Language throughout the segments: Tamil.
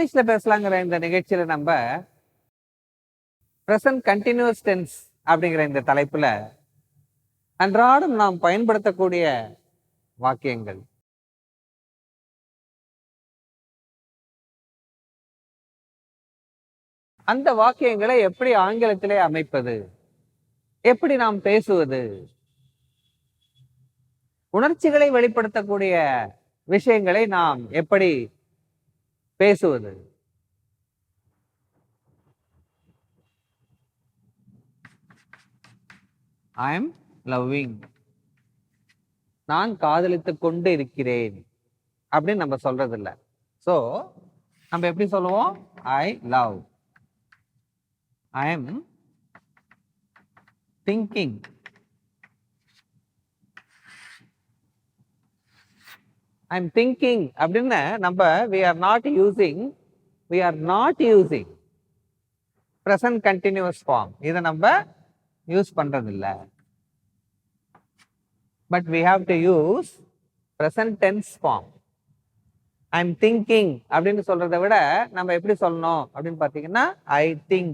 இங்கிலீஷ்ல பேசலாங்கிற இந்த நிகழ்ச்சியில நம்ம பிரசன்ட் கண்டினியூஸ் டென்ஸ் அப்படிங்கிற இந்த தலைப்புல அன்றாடம் நாம் பயன்படுத்தக்கூடிய வாக்கியங்கள், அந்த வாக்கியங்களை எப்படி ஆங்கிலத்திலே அமைப்பது, எப்படி நாம் பேசுவது, உணர்ச்சிகளை வெளிப்படுத்தக்கூடிய விஷயங்களை நாம் எப்படி பேசுவது, ஐ எம் லவ்விங், நான் காதலித்துக் கொண்டு இருக்கிறேன் அப்படின்னு நம்ம சொல்றது இல்லை. ஸோ நம்ம எப்படி சொல்லுவோம்? I love, I am thinking, I am thinking அப்படின்னு நம்ம we are not using present continuous form. இதை நம்ம யூஸ் பண்றது இல்லை. But we have to use present tense form. I am thinking அப்படின்னு சொல்றதை விட நம்ம எப்படி சொல்லணும் அப்படின்னு பார்த்தீங்கன்னா I think.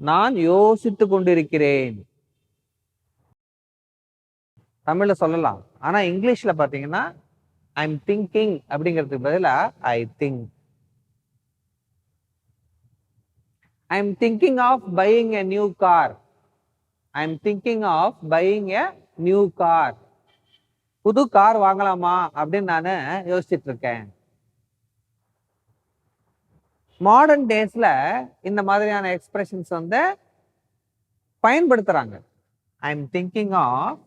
நான் யோசித்து கொண்டிருக்கிறேன் தமிழ்ல சொல்லலாம். ஆனா இங்கிலீஷ்ல பாத்தீங்கன்னா ஐ எம் திங்கிங் அப்படிங்கிறதுக்கு பதிலா I think. I am thinking of buying a new car. I am thinking of buying a new car. புது கார் வாங்கலாமா அப்படின்னு நான் யோசிச்சுட்டு இருக்கேன். மாடர்ன் டேஸ்ல இந்த மாதிரியான எக்ஸ்பிரஷன்ஸ் வந்து பயன்படுத்துறாங்க. ஐ எம் திங்கிங் ஆஃப்,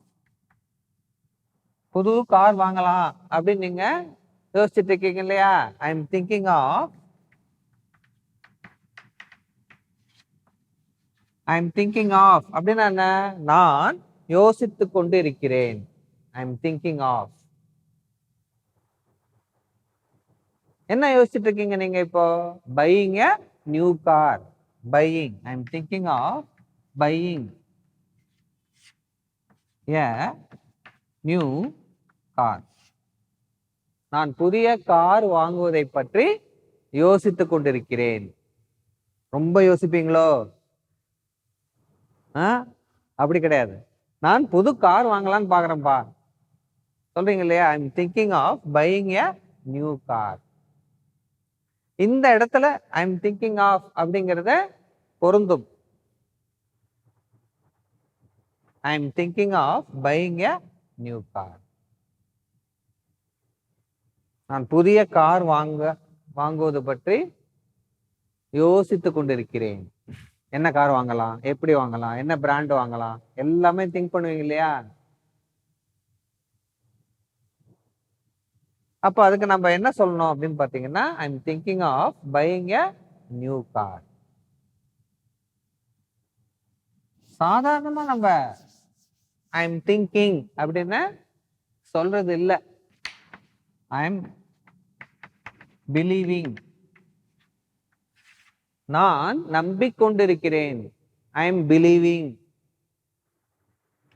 புது கார் வாங்கலாம் அப்படின்னு நீங்க யோசிச்சுட்டு இருக்கீங்க இல்லையா? I am thinking of, I am thinking of அப்படின்னா என்ன? நான் யோசித்து கொண்டு இருக்கிறேன். I am thinking of. என்ன யோசிச்சுட்டு இருக்கீங்க நீங்க இப்போ? Buying a new car. Buying, I am thinking of buying a new car. நான் புதிய கார் வாங்குவதை பற்றி யோசித்துக் கொண்டிருக்கிறேன். ரொம்ப யோசிப்பீங்களோ? அப்படி கிடையாது. நான் புது கார் வாங்கலான்னு பாக்குறேன்ப்பா சொல்றீங்க இல்லையா? I am thinking of buying a new car. இந்த இடத்துல ஐ எம் திங்கிங் ஆஃப் அப்படிங்கிறத பொருந்தும். I am thinking of buying a new car. நான் புதிய கார் வாங்குவது பற்றி யோசித்து கொண்டிருக்கிறேன். என்ன கார் வாங்கலாம், எப்படி வாங்கலாம், என்ன பிராண்ட் வாங்கலாம், எல்லாமே திங்க் பண்ணுவீங்க இல்லையா? அப்ப அதுக்கு நம்ம என்ன சொல்லணும் அப்படின்னு பாத்தீங்கன்னா I am thinking of buying a new car. சாதாரணமா நம்ம ஐ எம் திங்கிங் அப்படின்னு சொல்றது இல்லை. ஐ எம் பிலீவிங், நான் நம்பிக்கொண்டிருக்கிறேன். I am believing.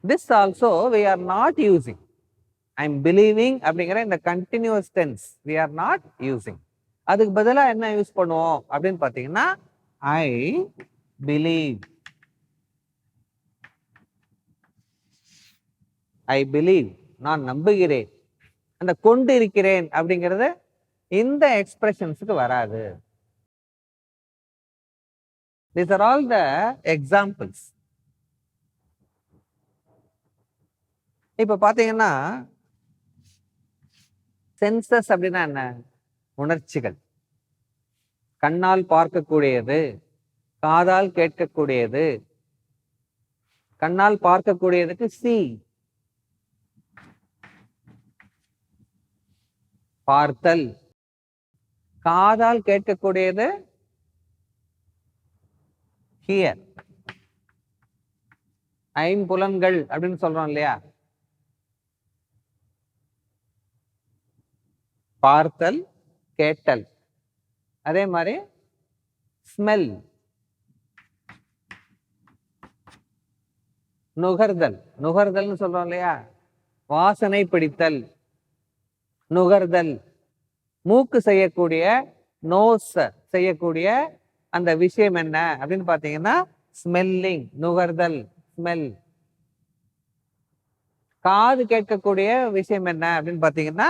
This also we are not using. I am believing அப்படிங்கிற இந்த continuous tense we are not using. அதுக்கு பதிலாக என்ன யூஸ் பண்ணுவோம் அப்படின்னு பார்த்தீங்கன்னா ஐ பிலீவ். ஐ பிலீவ், நான் நம்புகிறேன். அந்த கொண்டு இருக்கிறேன் அப்படிங்கிறது இந்த எக்ஸ்பிரஷன்ஸுக்கு வராது. These are all the examples. இப்ப பாத்தீங்கன்னா சென்சஸ் அப்படின்னா என்ன? உணர்ச்சிகள். கண்ணால் பார்க்கக்கூடியது, காதால் கேட்கக்கூடியது. கண்ணால் பார்க்கக்கூடியதுக்கு சி, பார்த்தல். காதால் கேட்கக்கூடியது ஹியர். ஐம்புலன்கள் அப்படின்னு சொல்றோம் இல்லையா? பார்த்தல், கேட்டல். அதே மாதிரி ஸ்மெல், நுகர்தல். நுகர்தல்னு சொல்றோம் இல்லையா? வாசனை பிடித்தல், நுகர்தல். மூக்கு செய்யக்கூடிய, நோஸ் செய்யக்கூடிய அந்த விஷயம் என்ன அப்படின்னு பார்த்தீங்கன்னா ஸ்மெல்லிங், நுகர்தல், ஸ்மெல். காது கேட்கக்கூடிய விஷயம் என்ன அப்படின்னு பார்த்தீங்கன்னா,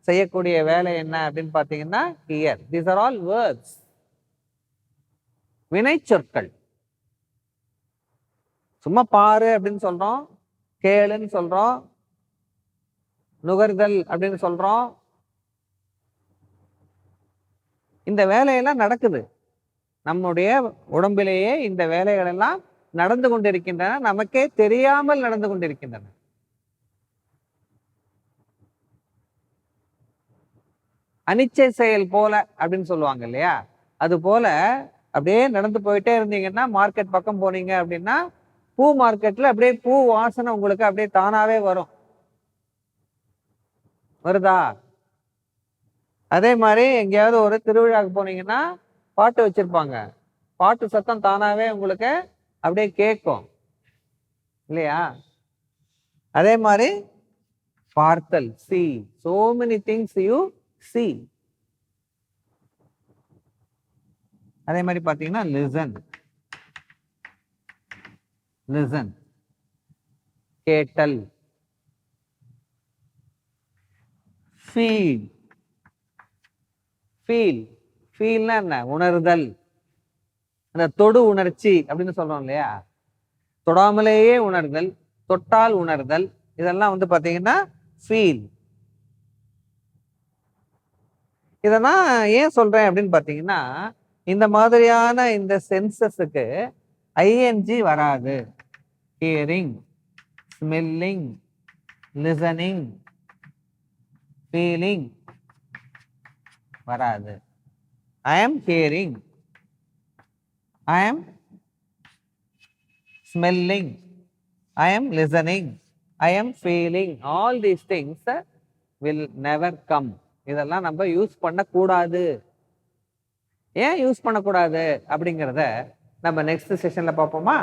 செய்யக்கூடிய வேலை என்ன அப்படின்னு பார்த்தீங்கன்னா here. These are all words. வினை சொற்கள். சும்மா பாரு அப்படின்னு சொல்றோம், கேளுன்னு சொல்றோம், நுகர்தல் அப்படின்னு சொல்றோம். இந்த வேலையெல்லாம் நடக்குது நம்முடைய உடம்பிலேயே. இந்த வேலைகள் எல்லாம் நடந்து கொண்டிருக்கின்றன, நமக்கே தெரியாமல் நடந்து கொண்டிருக்கின்றன. அனிச்சை செயல் போல அப்படின்னு சொல்லுவாங்க இல்லையா? அது போல அப்படியே நடந்து போயிட்டே இருந்தீங்கன்னா, மார்க்கெட் பக்கம் போனீங்க அப்படின்னா, பூ மார்க்கெட்ல அப்படியே பூ வாசனை உங்களுக்கு அப்படியே தானாவே வரும். வருதா? அதே மாதிரி எங்கேயாவது ஒரு திருவிழாவுக்கு போனீங்கன்னா பாட்டு வச்சிருப்பாங்க. பாட்டு சத்தம் தானாவே உங்களுக்கு அப்படியே கேட்கும் இல்லையா? அதே மாதிரி பார்த்தல், see. So many things you see. அதே மாதிரி பார்த்தீங்கன்னா listen, listen. கேட்டல், feel, feel. ஃபீல்னா என்ன? உணர்தல். அந்த தொடு உணர்ச்சி அப்படின்னு சொல்றோம் இல்லையா? தொடாமலேயே உணர்தல், தொட்டால் உணர்தல், இதெல்லாம் வந்து பாத்தீங்கன்னா ஃபீல். இதெல்லாம் ஏன் சொல்றேன் அப்படின்னு பாத்தீங்கன்னா, இந்த மாதிரியான இந்த சென்சஸுக்கு ஐஎன்ஜி வராது. ஹியரிங், ஸ்மெல்லிங், லிசனிங், ஃபீலிங் வராது. I am hearing, I am smelling, I am listening, I am feeling. All these things will never come. இதெல்லாம் நம்ம யூஸ் பண்ணக்கூடாது. ஏன் யூஸ் பண்ணக்கூடாது அப்படிங்கிறத நம்ம நெக்ஸ்ட் செஷன்ல பார்ப்போமா?